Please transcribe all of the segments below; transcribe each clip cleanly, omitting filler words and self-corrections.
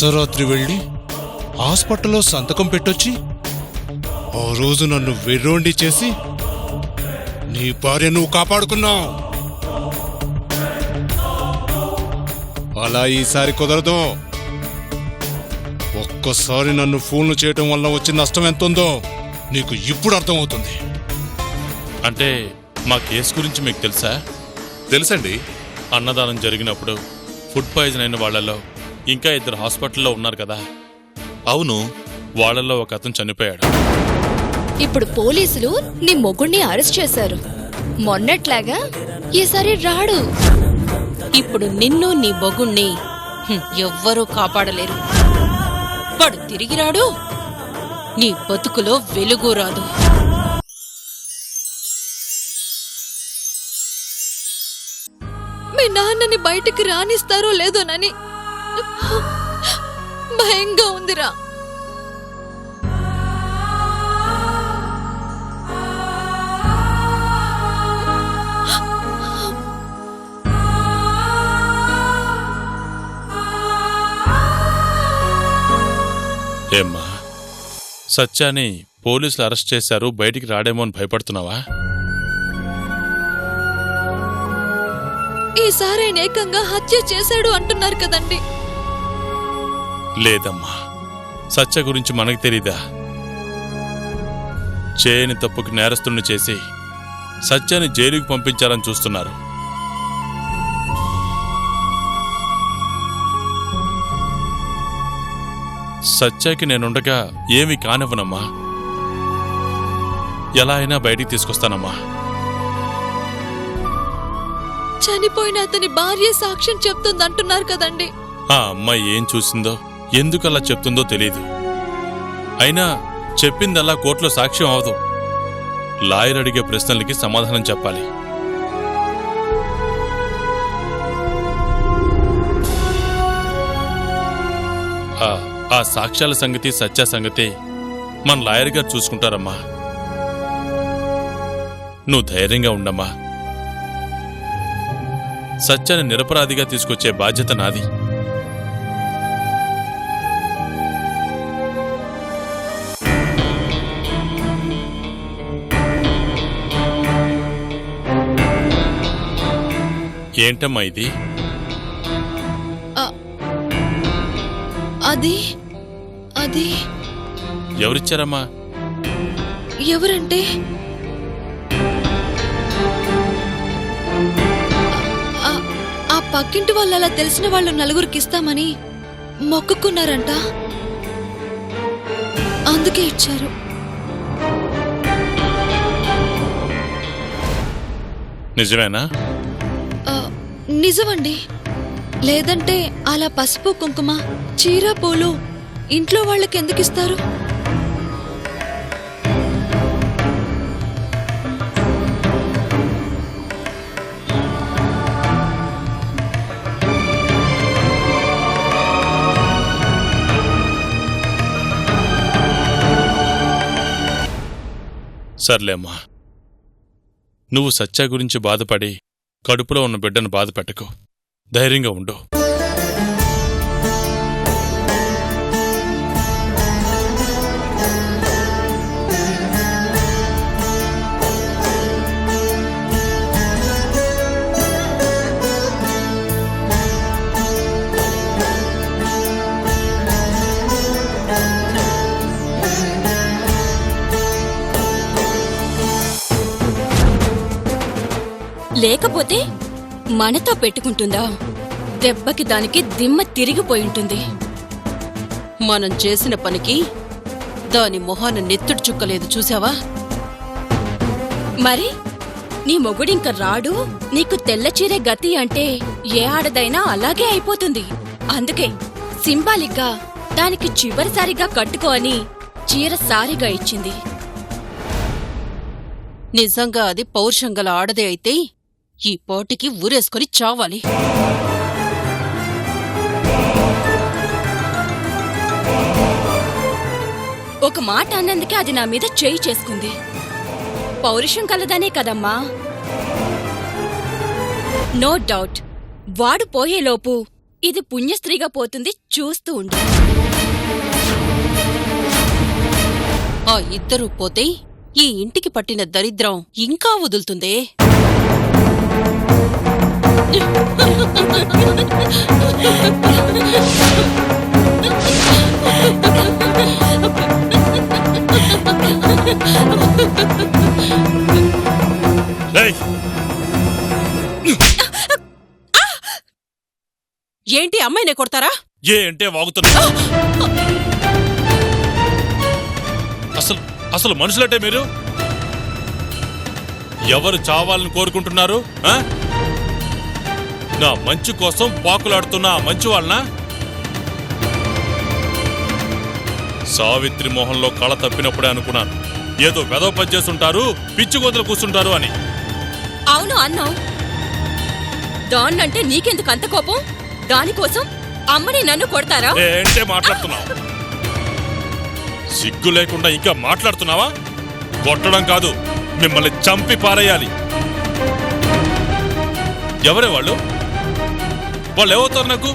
అర్ధరాత్రి వెళ్ళి హాస్పిటల్లో సంతకం పెట్టొచ్చి ఆ రోజు నన్ను వెర్రోండి చేసి నీ భార్య నువ్వు కాపాడుకున్నావు. అలా ఈసారి కుదరదు. ఒక్కసారి నన్ను ఫోన్లు చేయటం వల్ల వచ్చిన నష్టం ఎంతుందో నీకు ఇప్పుడు అర్థమవుతుంది. అంటే మా కేసు గురించి మీకు తెలుసా? తెలుసండి. అన్నదానం జరిగినప్పుడు ఫుడ్ పాయిజన్ అయిన వాళ్లలో ఇంకా 2 హాస్పిటల్లో ఉన్నారు కదా. అవును, వాళ్లలో ఒక అతను చనిపోయాడు. ఇప్పుడు పోలీసులు నీ మొగుణ్ణి అరెస్ట్ చేశారు. మొన్నట్లాగా ఈసారి రాడు. ఇప్పుడు నిన్ను నీ మొగుణ్ణి ఎవ్వరూ కాపాడలేరు. వాడు తిరిగి రాడు, నీ బతుకులో వెలుగు రాదు. మీ నాన్నని బయటికి రానిస్తారో లేదోనని భయంగా ఉందిరా. ఏమ్మా, సత్యాని పోలీసులు అరెస్ట్ చేశారు, బయటికి రాడేమో అని భయపడుతున్నావా? ఈసారి ఆయన ఏకంగా హత్య చేశాడు అంటున్నారు కదండి. లేదమ్మా, సత్య గురించి మనకు తెలీదా? చేయని తప్పుకి నేరస్తుల్ని చేసి సత్యాన్ని జైలుకి పంపించాలని చూస్తున్నారు. సత్యాకి నేనుండగా ఏమీ కానివ్వనమ్మా. ఎలా అయినా బయటికి తీసుకొస్తానమ్మా. చనిపోయిన అతని భార్య సాక్ష్యం చెప్తుందంటున్నారు కదండి. ఆ అమ్మాయి ఏం చూసిందో, ఎందుకలా చెప్తుందో తెలీదు. అయినా చెప్పిందల్లా కోర్టులో సాక్ష్యం అవదు. లాయర్ అడిగే ప్రశ్నలకి సమాధానం చెప్పాలి. ఆ సాక్ష్యాల సంగతి, సత్య సంగతి మన లాయర్ గారు చూసుకుంటారమ్మా. నువ్వు ధైర్యంగా ఉండమ్మా. సత్యాన్ని నిరపరాధిగా తీసుకొచ్చే బాధ్యత నాది. ఏంటమ్మా ఇది? అది ఎవరిచ్చారమ్మా? ఎవరంటే ఆ పక్కింటి వాళ్ళు అలా తెలిసిన వాళ్ళు 4గురికి ఇస్తామని మొక్కుకున్నారంట. అందుకే ఇచ్చారు. నిజమేనా? నిజమండి. లేదంటే అలా పసుపు కుంకుమ చీర పూలు ఇంట్లో వాళ్ళకి ఎందుకు ఇస్తారు? సర్లేమ్మా, నువ్వు సత్య గురించి బాధపడి కడుపులో ఉన్న బిడ్డను బాధ పెట్టకు. ధైర్యంగా ఉండు. లేకపోతే మనతో పెట్టుకుంటుందా? దెబ్బకి దానికి దిమ్మ తిరిగిపోయింటుంది. మనం చేసిన పనికి దాని మొహాన నెత్తుడు చుక్కలేదు, చూసావా? మరి నీ మొగుడింక రాడు, నీకు తెల్లచీరే గతి అంటే ఏ ఆడదైనా అలాగే అయిపోతుంది. అందుకే సింబాలిక్గా దానికి చివరిసారిగా కట్టుకో అని చీర సారిగా ఇచ్చింది. నిజంగా అది పౌరుషంగల ఆడదే అయితే ఈ పోటీకి ఊరేసుకొని చావాలి. ఒక మాట అన్నందుకే అది నా మీద చేయి చేసుకుంది. పౌరుషం కలదనే కదమ్మా. నో డౌట్ వాడు పోయేలోపు ఇది పుణ్యస్త్రీగా పోతుంది, చూస్తూ ఉండు. ఆ ఇద్దరూ పోతే ఈ ఇంటికి పట్టిన దరిద్రం ఇంకా వదులుతుందే. రేయ్, ఏంటి అమ్మాయినే కొడతారా? ఏ అంటే వాగుతున్నా? అసలు మనుషులంటే మీరు ఎవరు చావాలని కోరుకుంటున్నారు? ఆ? నా మంచి కోసం పాకులాడుతున్న ఆ మంచి వాళ్ళనా? సావిత్రి మొహంలో కళ తప్పినప్పుడే అనుకున్నాను ఏదో వెదవ పని చేస్తుంటారు, పిచ్చి గోతులు కూర్చుంటారు అని. అవును అన్నావు. దాన్నంటే నీకెందుకు అంత కోపం? దానికోసం అమ్మని నన్ను కొడతారా? ఏంటే మాట్లాడుతున్నావు? సిగ్గు లేకుండా ఇంకా మాట్లాడుతున్నావా? కొట్టడం కాదు, మిమ్మల్ని చంపి పారేయాలి. ఎవరే వాళ్ళు? వాళ్ళు ఏమవుతారు నాకు?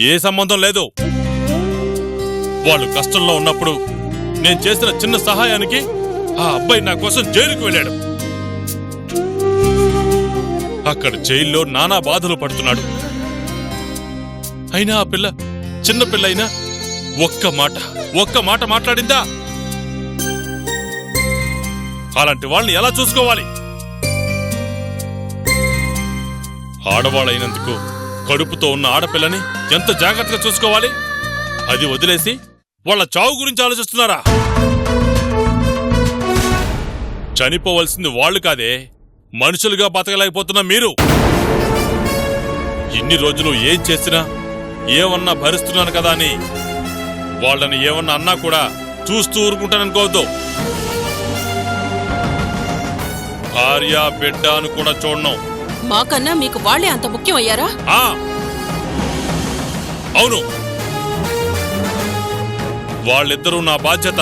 ఏ సంబంధం లేదు. వాళ్ళు కష్టంలో ఉన్నప్పుడు నేను చేసిన చిన్న సహాయానికి ఆ అబ్బాయి నా కోసం జైలుకు వెళ్ళాడు. అక్కడ జైల్లో నానా బాధలు పడుతున్నాడు. అయినా ఆ పిల్ల చిన్న పిల్ల అయినా ఒక్క మాట మాట్లాడిందా? అలాంటి వాళ్ళని ఎలా చూసుకోవాలి? ఆడవాళ్ళైనందుకు కడుపుతో ఉన్న ఆడపిల్లని ఎంత జాగ్రత్తగా చూసుకోవాలి? అది వదిలేసి వాళ్ళ చావు గురించి ఆలోచిస్తున్నారా? చనిపోవలసింది వాళ్ళు కాదే, మనుషులుగా బతకలేకపోతున్న మీరు. ఇన్ని రోజులు ఏం చేసినా ఏమన్నా భరిస్తున్నాను కదా అని వాళ్ళని ఏమన్నా అన్నా కూడా చూస్తూ ఊరుకుంటాననుకోవద్దు. భార్య బిడ్డ అని కూడా చూడను. మాకన్నా మీకు వాళ్లే అంత ముఖ్యమయ్యారా? అవును, వాళ్ళిద్దరూ నా బాధ్యత.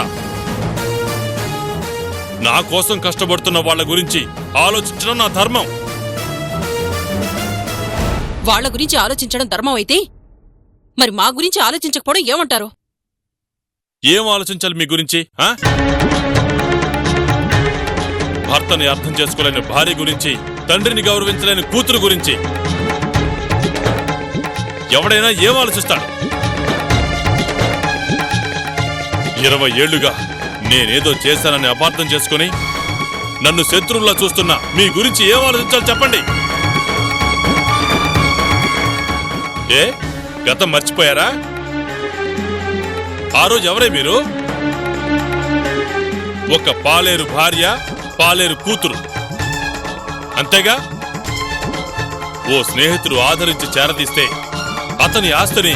నా కోసం కష్టపడుతున్న వాళ్ళ గురించి ఆలోచించడం నా ధర్మం. వాళ్ల గురించి ఆలోచించడం ధర్మం అయితే మరి మా గురించి ఆలోచించకపోవడం ఏమంటారు? ఏం ఆలోచించాలి మీ గురించి? భర్తని అర్థం చేసుకోలేని భార్య గురించి, తండ్రిని గౌరవించలేని కూతురు గురించి ఎవడైనా ఏం ఆలోచిస్తాడు? 20 ఏళ్లుగా నేనేదో చేశానని అపార్థం చేసుకుని నన్ను శత్రువులా చూస్తున్నా మీ గురించి ఏం ఆలోచించాలి చెప్పండి. ఏ గతం మర్చిపోయారా? ఆ రోజు ఎవరే మీరు? ఒక పాలేరు భార్య, పాలేరు కూతురు, అంతేగా? ఓ స్నేహితుడు ఆదరించి చేరదీస్తే అతని ఆస్తిని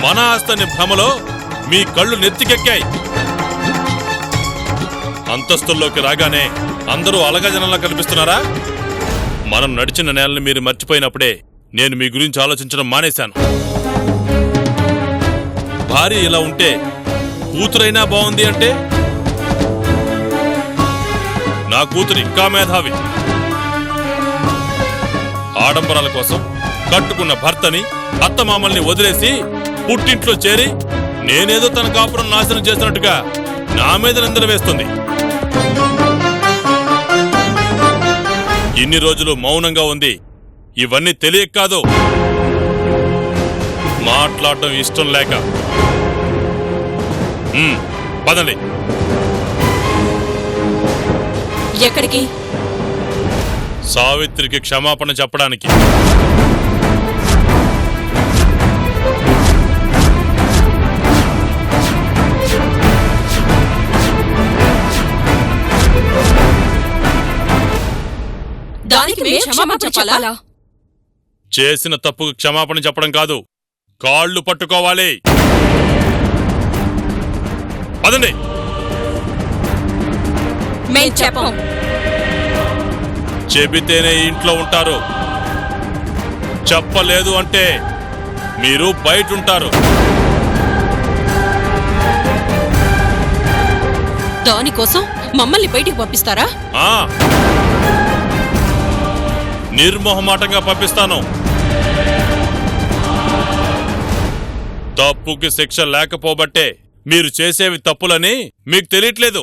మన ఆస్తిని భ్రమలో మీ కళ్ళు నెత్తికెక్కాయి. అంతస్తుల్లోకి రాగానే అందరూ అలగజనంలా కనిపిస్తున్నారా? మనం నడిచిన నేలని మీరు మర్చిపోయినప్పుడే నేను మీ గురించి ఆలోచించడం మానేశాను. భార్య ఇలా ఉంటే కూతురైనా బాగుంది అంటే నా కూతురు ఇంకా మేధావి. ఆడంబరాల కోసం కట్టుకున్న భర్తని, అత్తమామల్ని వదిలేసి పుట్టింట్లో చేరి నేనేదో తన కాపురం నాశనం చేసినట్టుగా నా మీద నిందలు వేస్తుంది. ఇన్ని రోజులు మౌనంగా ఉంది, ఇవన్నీ తెలియక కాదు, మాట్లాడటం ఇష్టం లేక. పదండి. ఎక్కడికి? సావిత్రికి క్షమాపణ చెప్పడానికి. దానికి మేము క్షమాపణ చెప్పాలా? చేసిన తప్పుకు క్షమాపణ చెప్పడం కాదు, కాళ్ళు పట్టుకోవాలి. పదండి. మేం చెప్పం. చెబితేనే ఇంట్లో ఉంటారు, చెప్పలేదు అంటే మీరు బయటుంటారు. దానికోసం మమ్మల్ని బయటికి పంపిస్తారా? నిర్మోహమాటంగా పంపిస్తాను. తప్పుకి శిక్ష లేకపోబట్టే మీరు చేసేవి తప్పులని మీకు తెలియట్లేదు.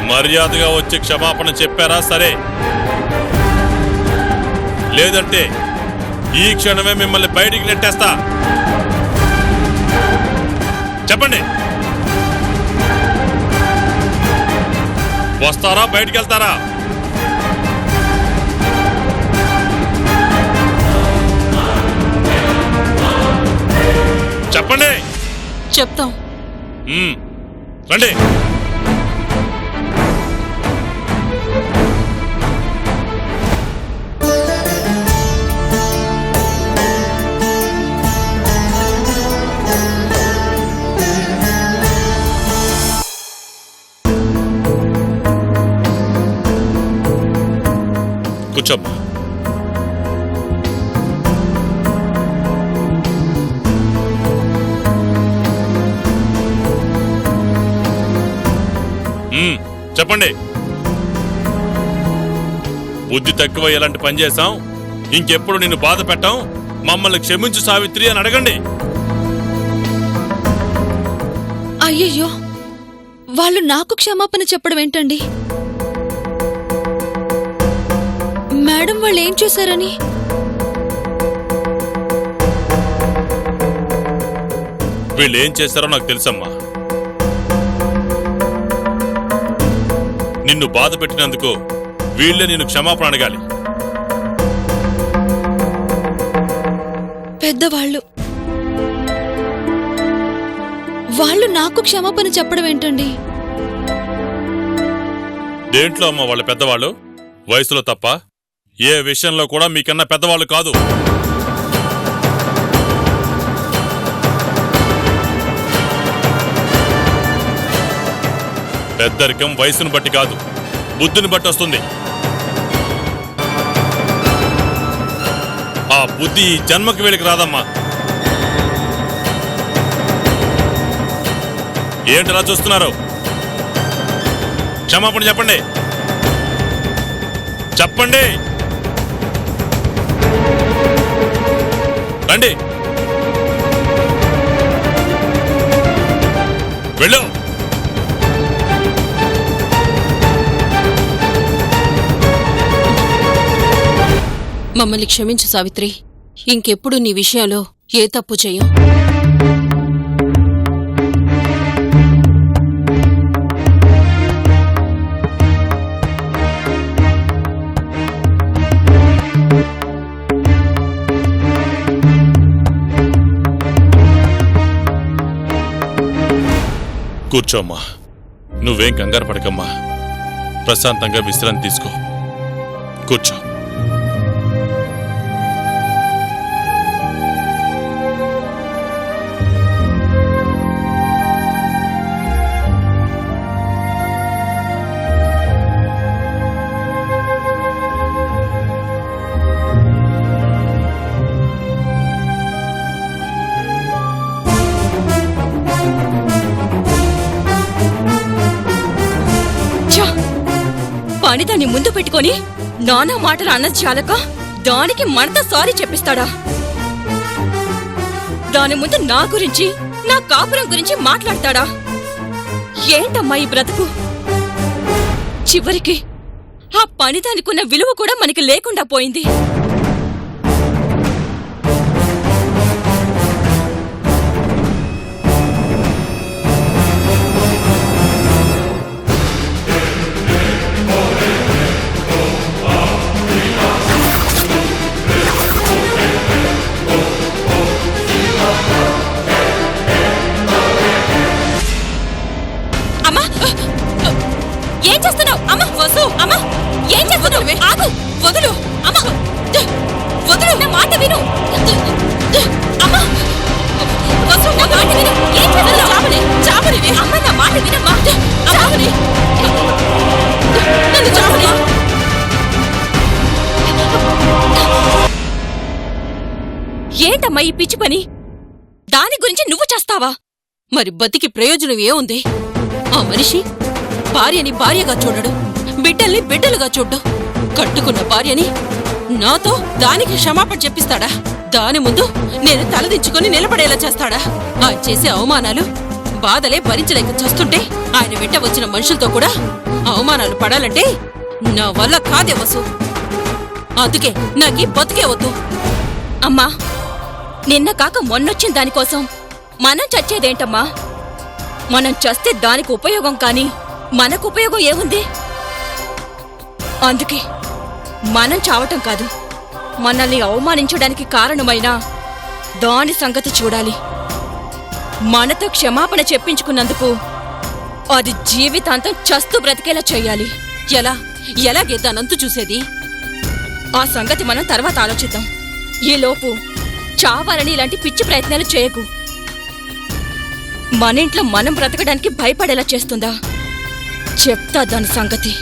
మర్యాదగా వచ్చి క్షమాపణ చెప్పారా సరే, లేదంటే ఈ క్షణమే మిమ్మల్ని బయటికి నెట్టేస్తా. చెప్పండి, వస్తారా బయటికి వెళ్తారా? చెప్పండి. చెప్తాం. రండి. కూర్చోమ్మా. చెప్పండి. బుద్ధి తక్కువ ఎలాంటి పని చేశాం, ఇంకెప్పుడు నిన్ను బాధ పెట్టాం, మమ్మల్ని క్షమించు సావిత్రి అని అడగండి. అయ్యయ్యో, వాళ్ళు నాకు క్షమాపణ చెప్పడం ఏంటండి? మేడం వాళ్ళు ఏం చేశారని? వీళ్ళు ఏం చేశారో నాకు తెలుసమ్మా. నిన్ను బాధ పెట్టినందుకు వీళ్ళే నిన్ను క్షమాపణ అడగాలి. పెద్దవాళ్ళు వాళ్ళు నాకు క్షమాపణ చెప్పడం ఏంటండి? దేంట్లో అమ్మ వాళ్ళ పెద్దవాళ్ళు? వయసులో తప్ప ఏ విషయంలో కూడా మీకన్నా పెద్దవాళ్ళు కాదు. పెద్దరికం వయసును బట్టి కాదు, బుద్ధిని బట్టి వస్తుంది. ఆ బుద్ధి ఈ జన్మకి వీళ్ళకి రాదమ్మా. ఏంటలా చూస్తున్నారు? క్షమాపణ చెప్పండి. చెప్పండి. రండి, వెళ్ళు. మమ్మల్ని క్షమించు సావిత్రి. ఇంకెప్పుడు నీ విషయంలో ఏ తప్పు చేయం. కూర్చోమ్మా. నువ్వేం కంగారు పడకమ్మా. ప్రశాంతంగా విశ్రాంతి తీసుకో. కూర్చో. పనిదాన్ని ముందు పెట్టుకొని నానా మాటలు అన్నది చాలక దానికి మనతో సారీ చెప్పిస్తాడా? దాని ముందు నా గురించి, నా కాపురం గురించి మాట్లాడతాడా? ఏంటమ్మా ఈ బ్రతుకు? చివరికి ఆ పనిదానికున్న విలువ కూడా మనకి లేకుండా పోయింది. ఏంటమ్మా ఈ పిచ్చి పని? దాని గురించి నువ్వు చేస్తావా? మరి బతికి ప్రయోజనం ఏముంది? ఆ మనిషి భార్యని భార్యగా చూడడు, బిడ్డల్ని బిడ్డలుగా చూడ్డు. కట్టుకున్న భార్యని నాతో దానికి క్షమాపణ చెప్పిస్తాడా? దాని ముందు నేను తలదించుకొని నిలబడేలా చేస్తాడా? ఆయన చేసే అవమానాలు బాధలే భరించలేక చస్తుంటే ఆయన వెంట వచ్చిన మనుషులతో కూడా అవమానాలు పడాలంటే నా వల్ల కాదే వసు. అందుకే నాకీ బతుకే వద్దు. అమ్మా, నిన్న కాక మొన్నొచ్చిన దానికోసం మనం చచ్చేదేంటమ్మా? మనం చస్తే దానికి ఉపయోగం కాని మనకు ఉపయోగం ఏముంది? అందుకే మనం చావటం కాదు, మనల్ని అవమానించడానికి కారణమైన దాని సంగతి చూడాలి. మనతో క్షమాపణ చెప్పించుకున్నందుకు అది జీవితాంతం చస్తూ బ్రతికేలా చెయ్యాలి. ఎలాగే దానంతు చూసేది? ఆ సంగతి మనం తర్వాత ఆలోచిద్దాం. ఈలోపు చావాలని ఇలాంటి పిచ్చి ప్రయత్నాలు చేయకు. మన ఇంట్లో మనం బ్రతకడానికి భయపడేలా చేస్తుందా? చెప్తా దాని సంగతి.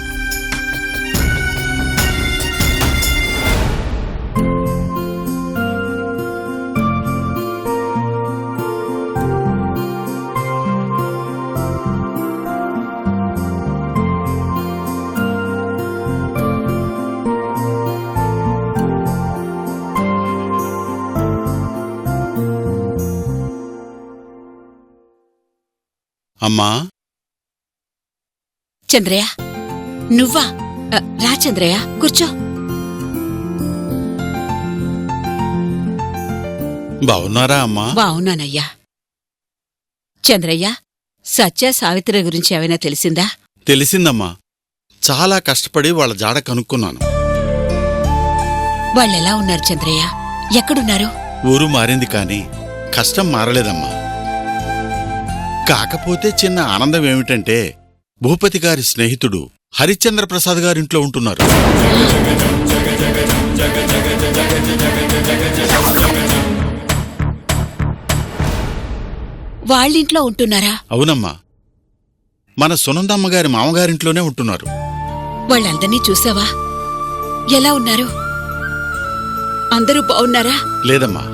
అమ్మా చంద్రయ్య, నువ్వా? రా చంద్రయ్య, కూర్చో. బావున్నారా అమ్మా? బావున్నానయ్యా. చంద్రయ్య, సత్య సావిత్రి గురించి ఏమైనా తెలిసిందా? తెలిసిందమ్మా. చాలా కష్టపడి వాళ్ళ జాడ కనుక్కున్నాను. వాళ్ళెలా ఉన్నారు చంద్రయ్య? ఎక్కడున్నారు? ఊరు మారింది కాని కష్టం మారలేదమ్మా. కాకపోతే చిన్న ఆనందం ఏమిటంటే భూపతి గారి స్నేహితుడు హరిశ్చంద్ర ప్రసాద్ గారింట్లో ఉంటున్నారు. వాళ్ళింట్లో ఉంటున్నారా? అవునమ్మా, మన సునందమ్మ గారి మామగారింట్లోనే ఉంటున్నారు. వాళ్ళందర్నీ చూసావా? ఎలా ఉన్నారు? అందరూ బావున్నారా? లేదమ్మా,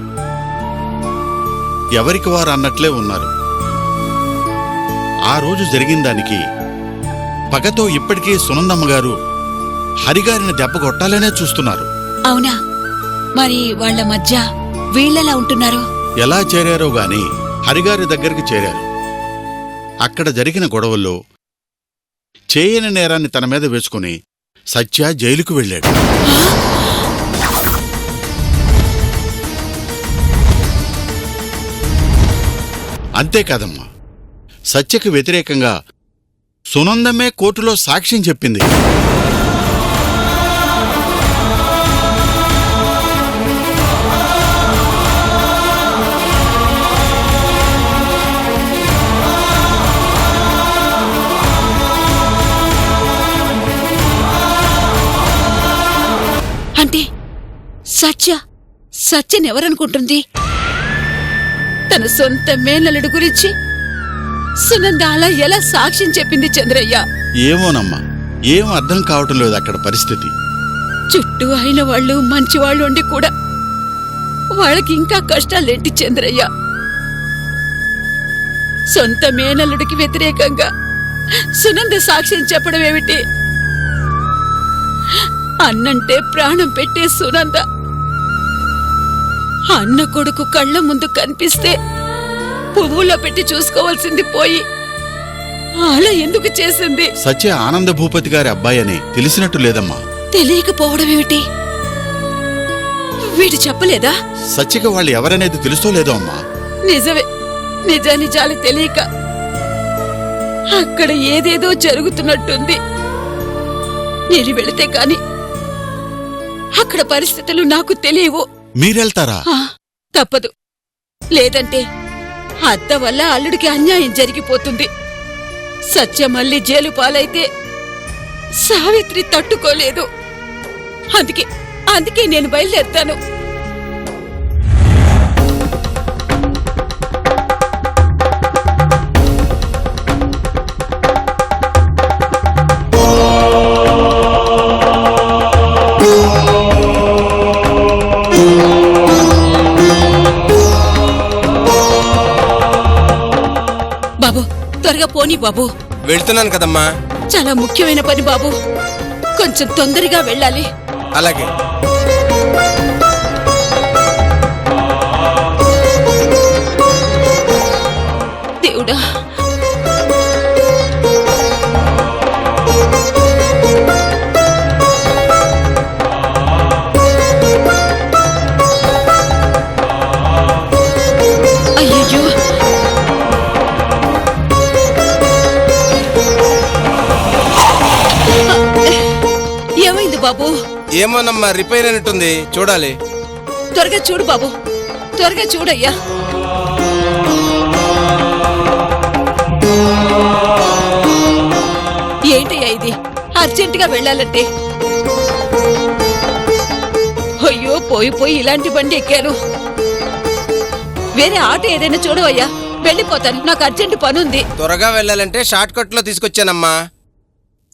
ఎవరికి వారు అన్నట్లే ఉన్నారు. ఆ రోజు జరిగిన దానికి పగతో ఇప్పటికీ సునందమ్మగారు హరిగారిని దెబ్బ కొట్టాలనే చూస్తున్నారు. అవునా? మరి వాళ్ళ మధ్య వీళ్ళెలా ఉంటున్నారు? ఎలా చేరారో గాని హరిగారి దగ్గరికి చేరారు. అక్కడ జరిగిన గొడవల్లో చేయని నేరాన్ని తన మీద వేసుకుని సత్య జైలుకు వెళ్ళాడు. అంతేకాదమ్మా, సత్యకు వ్యతిరేకంగా సునందమే కోర్టులో సాక్ష్యం చెప్పింది. అంటే సత్యనెవరనుకుంటుంది? తన సొంత మేనల్లుడు గురించి సునంద అలా ఎలా సాక్ష్యం చెప్పింది చంద్రయ్య? ఏమోనమ్మా, ఏం అర్థం కావటం లేదు అక్కడ పరిస్థితి. చుట్టూ అయిన వాళ్ళు మంచివాళ్ళు ఉండి కూడా వాళ్ళకి ఇంకా కష్టాలేంటి చంద్రయ్య? సొంత మేనల్లుడికి వ్యతిరేకంగా సునంద సాక్ష్యం చెప్పడం ఏమిటి? అన్నంటే ప్రాణం పెట్టే సునంద అన్న కొడుకు కళ్ళ ముందు కనిపిస్తే పువ్వులో పెట్టి చూసుకోవాల్సింది పోయి అలా ఎందుకు చేసింది? సత్య ఆనంద భూపతి గారి అబ్బాయని తెలిసినట్టు లేదమ్మా. తెలియకపోవడం ఏమిటి? వీడు చెప్పలేదా? సత్యకి వాళ్ళు ఎవరనేది తెలుసో లేదో అమ్మా. నిజమే, నిజానిజాలు తెలియక అక్కడ ఏదేదో జరుగుతున్నట్టుంది. నేను వెళితే కాని అక్కడ పరిస్థితులు నాకు తెలియవు. మీరెళ్తారా? తప్పదు. లేదంటే అత్త వల్ల అల్లుడికి అన్యాయం జరిగిపోతుంది. సత్య మళ్ళీ జైలు పాలైతే సావిత్రి తట్టుకోలేదు. అందుకే నేను బయలుదేరుతాను. బాబు, త్వరగా పోనీ బాబు. వెళ్తున్నాను కదమ్మా. చాలా ముఖ్యమైన పని బాబు, కొంచెం తొందరగా వెళ్ళాలి. అలాగే. బాబు? ఏమోనమ్మా, రిపేర్ అయినట్టుంది, చూడాలి. త్వరగా చూడు బాబు, త్వరగా చూడయ్యా. ఏంటయ్యా ఇది? అర్జెంటుగా వెళ్ళాలంటే. అయ్యో, పోయి ఇలాంటి బండి ఎక్కాను. వేరే ఆటో ఏదైనా చూడవయ్యా, వెళ్ళిపోతాను, నాకు అర్జెంటు పనుంది. త్వరగా వెళ్ళాలంటే షార్ట్ కట్ లో తీసుకొచ్చానమ్మా.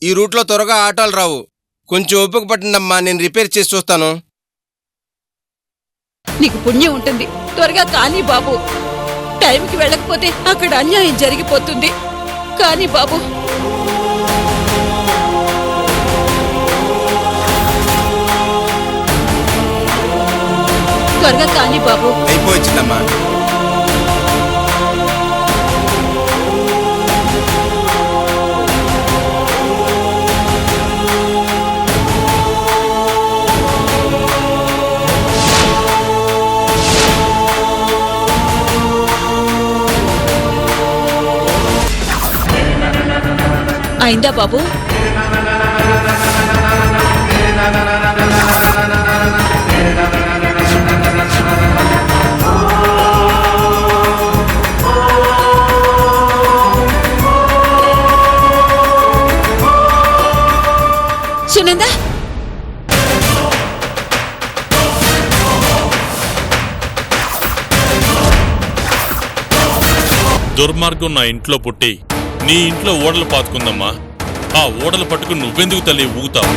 ఈ రూట్లో త్వరగా ఆటోలు రావు. కొంచెం ఓపిక పట్టిందమ్మా, నేను రిపేర్ చేసి చూస్తాను. నీకు పుణ్యం ఉంటుంది, త్వరగా కానీ బాబు. టైంకి వెళ్ళకపోతే అక్కడ అన్యాయం జరిగిపోతుంది. కానీ బాబు. త్వరగా కానీ బాబు. అయిపోవచ్చిందమ్మా. అయిందా బాబు? సునందా, దుర్మార్గం నా ఇంట్లో పుట్టి నీ ఇంట్లో ఓడలు పాతుకుందమ్మా. ఆ ఓడలు పట్టుకుని నువ్వెందుకు తల్లి ఊగుతావు?